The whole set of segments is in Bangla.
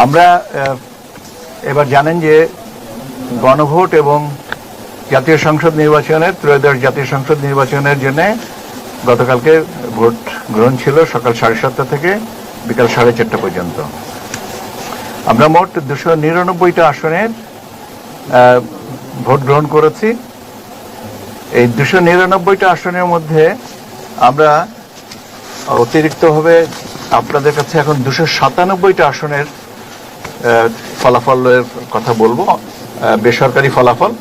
আমরা এবার জানেন যে গণভোট এবং জাতীয় সংসদ নির্বাচনের ত্রয়োদশ জাতীয় সংসদ নির্বাচনের জন্য গতকালকে ভোট গ্রহণ ছিল সকাল 7:30 থেকে বিকাল 4:30 পর্যন্ত। আমরা মোট 299টা আসনের ভোট গ্রহণ করেছি। এই 299টা আসনের মধ্যে আমরা অতিরিক্তভাবে আপনাদের কাছে এখন 297টা আসনের ফলাফলের কথা বলবো, বেসরকারি ফলাফল।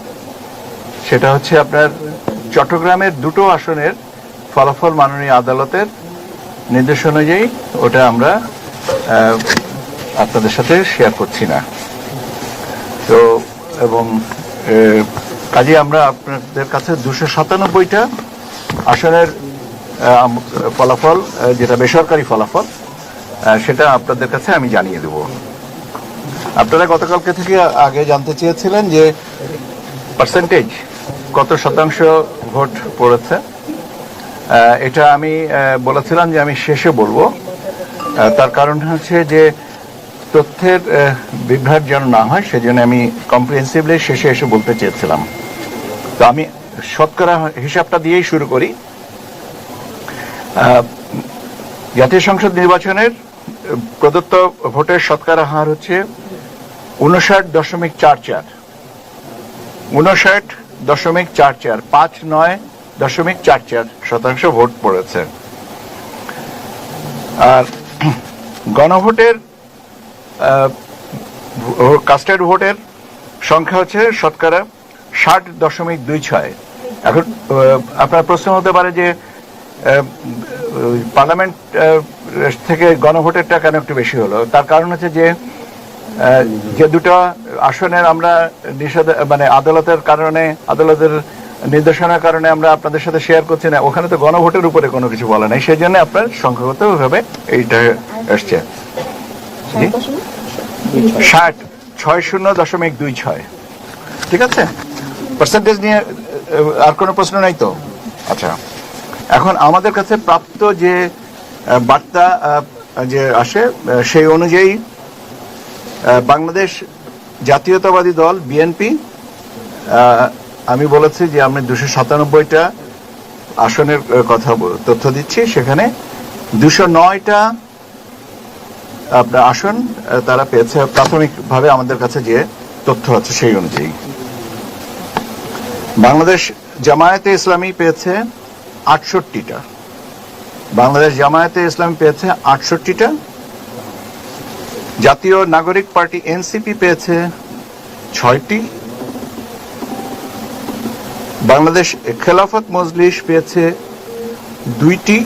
সেটা হচ্ছে আপনার চট্টগ্রামের 2টো আসনের ফলাফল মাননীয় আদালতের নির্দেশ অনুযায়ী, ওটা আমরা আপনাদের সাথে শেয়ার করছি না। তো এবং কাজে আমরা আপনাদের কাছে 297টা আসনের ফলাফল, যেটা বেসরকারি ফলাফল, সেটা আপনাদের কাছে আমি জানিয়ে দেব। আপনারা গতকালকে থেকে আগে জানতে চেয়েছিলেন যে পার্সেন্টেজ কত শতাংশ ভোট পড়েছে। এটা আমি বলেছিলাম যে আমি শেষে বলবো। তার কারণ হচ্ছে যে তথ্যের বিভ্রাট যেন না হয়, সেজন্য আমি কম্প্রিহেন্সিভলি শেষে এসে বলতে চেয়েছিলাম। তো আমি শতকরা হিসাবটা দিয়েই শুরু করি। জাতীয় সংসদ নির্বাচনের প্রদত্ত ভোটের শতকরা হার হচ্ছে 59.44, 59.44, 59.44% ভোট পড়েছে। আর গণভোটের কাস্টেড ভোটের সংখ্যা হচ্ছে শতকরা 60.26। এখন আপনার প্রশ্ন হতে পারে যে পার্লামেন্ট থেকে গণভোটেরটা কেন একটু বেশি হলো। তার কারণ হচ্ছে যে দুটো আসনের আমরা আদালতের কারণে, আদালতের নির্দেশনার কারণে আমরা আপনাদের সাথে শেয়ার করছি না, ওখানে তো গণভোটের উপরে কোনো কিছু বলা নাই, সেই জন্য আপনার সংখ্যাগত ভাবে এইটা এসছে 60.26। ঠিক আছে, পার্সেন্টেজ নিয়ে আর কোনো প্রশ্ন নাই তো? আচ্ছা, এখন আমাদের কাছে প্রাপ্ত যে বার্তা যে আসে সেই অনুযায়ী বাংলাদেশ জাতীয়তাবাদী দল বিএনপি, আমি বলেছি যে আমি 297টা আসনের কথা তথ্য দিচ্ছি, সেখানে 209টা আপনার আসন তারা পেয়েছে প্রাথমিকভাবে আমাদের কাছে যে তথ্য আছে সেই অনুযায়ী। বাংলাদেশ জামায়াতে ইসলামী পেয়েছে 68টা, বাংলাদেশ জামায়াতে ইসলামী পেয়েছে 68টা, জাতীয় নাগরিক পার্টি এনসিপি পেয়েছে 6টি, বাংলাদেশ খেলাফত মজলিস পেয়েছে 2টি,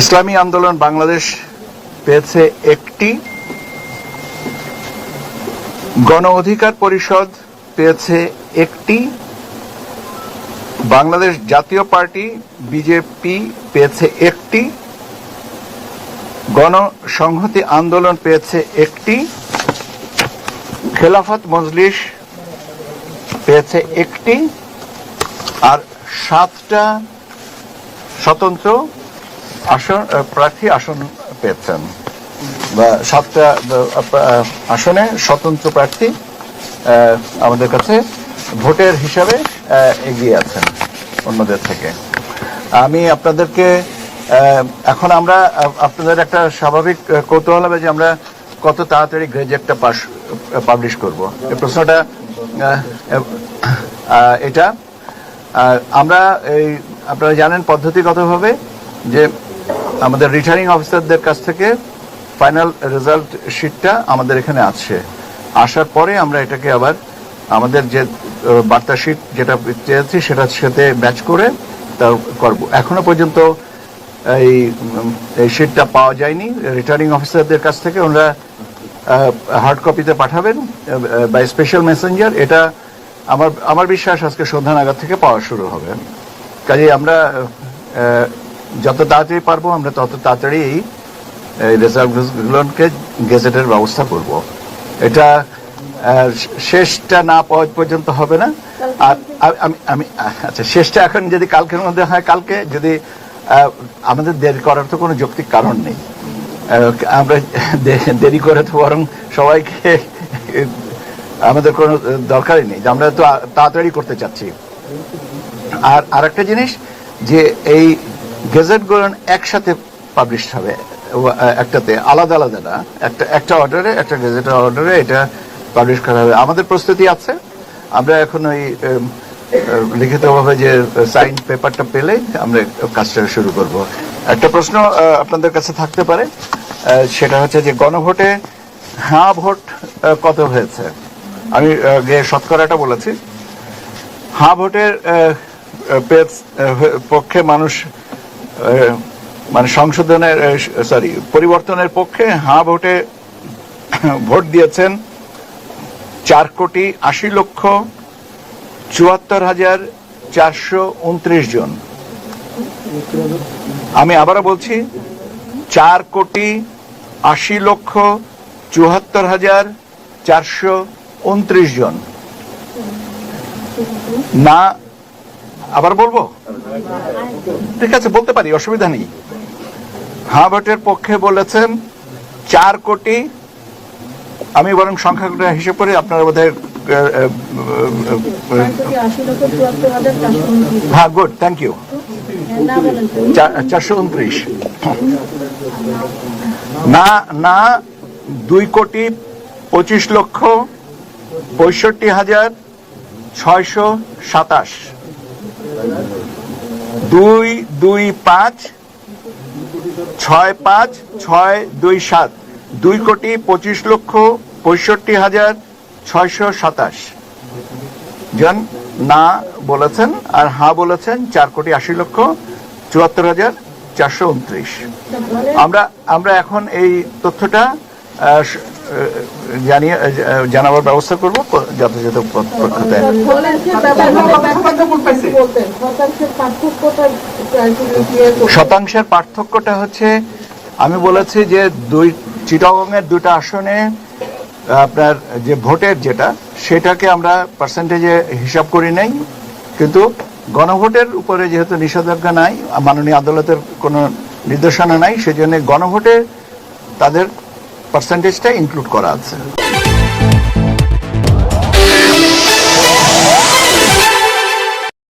ইসলামী আন্দোলন বাংলাদেশ পেয়েছে 1টি, গণ অধিকার পরিষদ পেয়েছে 1টি, বাংলাদেশ জাতীয় পার্টি বিজেপি পেয়েছে 1টি, গণসংহতি আন্দোলন পেয়েছে 1টি, খেলাফত মজলিস পেয়েছে 1টি, আর 7টা স্বতন্ত্র প্রার্থী আসন পেয়েছেন, বা 7টা আসনে স্বতন্ত্র প্রার্থী আমাদের কাছে ভোটের হিসাবে এগিয়ে আছেন অন্যদের থেকে। আমি আপনাদেরকে এখন আমরা আপনাদের একটা স্বাভাবিক কৌতূহল হবে যে আমরা কত তাড়াতাড়ি গ্রেজেটটা পাবলিশ করব, এই প্রশ্নটা। এটা আমরা আপনারা জানেন পদ্ধতিগতভাবে যে আমাদের রিটার্নিং অফিসারদের কাছ থেকে ফাইনাল রেজাল্ট শিটটা আমাদের এখানে আছে, আসার পরে আমরা এটাকে আবার আমাদের যে বার্তা শিট যেটা চেয়েছি সেটার সাথে ম্যাচ করে তা করব। এখনো পর্যন্ত এই শিটটা পাওয়া যায়নি রিটার্নিং অফিসারদের কাছ থেকে, ওনারা হার্ড কপিতে পাঠাবেন বাই স্পেশাল মেসেঞ্জার। এটা আমার বিশ্বাস আজকে সন্ধ্যা নাগাদ থেকে পাওয়া শুরু হবে। কাজেই আমরা যত তাড়াতাড়ি পারবো আমরা তত তাড়াতাড়ি এই রেজাল্টগুলোকে গেজেটের ব্যবস্থা করব। এটা শেষটা না পাওয়া পর্যন্ত হবে না। আর আমি আচ্ছা, শেষটা এখন যদি কালকের মধ্যে হয় কালকে, যদি আমাদের দেরি করার তো কোনো যৌক্তিক কারণ নেই। আমরা দেরি করে তো বরং সবাইকে আমাদের কোনো দরকারই নেই, আমরা তো তাড়াতাড়ি করতে চাচ্ছি। আর আরেকটা জিনিস যে এই গেজেটগুলো একসাথে পাবলিশ হবে, একটাতে আলাদা আলাদা না, একটা অর্ডারে, একটা গেজেটের অর্ডারে এটা পাবলিশ করা হবে। আমাদের প্রস্তুতি আছে, আমরা এখন ওই লিখিতভাবে যে সাইন পেপারটা পেলে আমরা কাজটা শুরু করব। একটা প্রশ্ন আপনাদের কাছে থাকতে পারে, সেটা হচ্ছে যে গণভোটে হ্যাঁ ভোট কত হয়েছে। আমি শতকরাটা বলেছি। হ্যাঁ ভোটের পক্ষে মানুষ মানে সংশোধনের পরিবর্তনের পক্ষে হ্যাঁ ভোটে ভোট দিয়েছেন 4,74,429 জন। আমি আবারও বলছি 4,80,74,429 জন। না আবার বলবো? ঠিক আছে, বলতে পারি, অসুবিধা নেই। হ্যাঁ ভোটের পক্ষে বলেছেন 4 কোটি, আমি বরং সংখ্যাটা হিসেব করে আপনারা বোধহয়, হ্যাঁ গুড, থ্যাংক ইউ, 429। না 2,25,65,627। 2,25,65627, 2,25,65,627 জন না বলেছেন, আর হ্যাঁ বলেছেন 4,80,74,429। আমরা এখন এই তথ্যটা জানাবার ব্যবস্থা করব যথাযথ পক্ষতে। শতাংশের পার্থক্যটা হচ্ছে, আমি বলেছি যে চিটাগংয়ের 2টা আসনে আপনার যে ভোটের যেটা, সেটাকে আমরা পার্সেন্টেজে হিসাব করি নাই, কিন্তু গণভোটের উপরে যেহেতু নিষেধাজ্ঞা নাই, মাননীয় আদালতের কোনো নির্দেশনা নাই, সেজন্য গণভোটে তাদের পার্সেন্টেজটা ইনক্লুড করা আছে।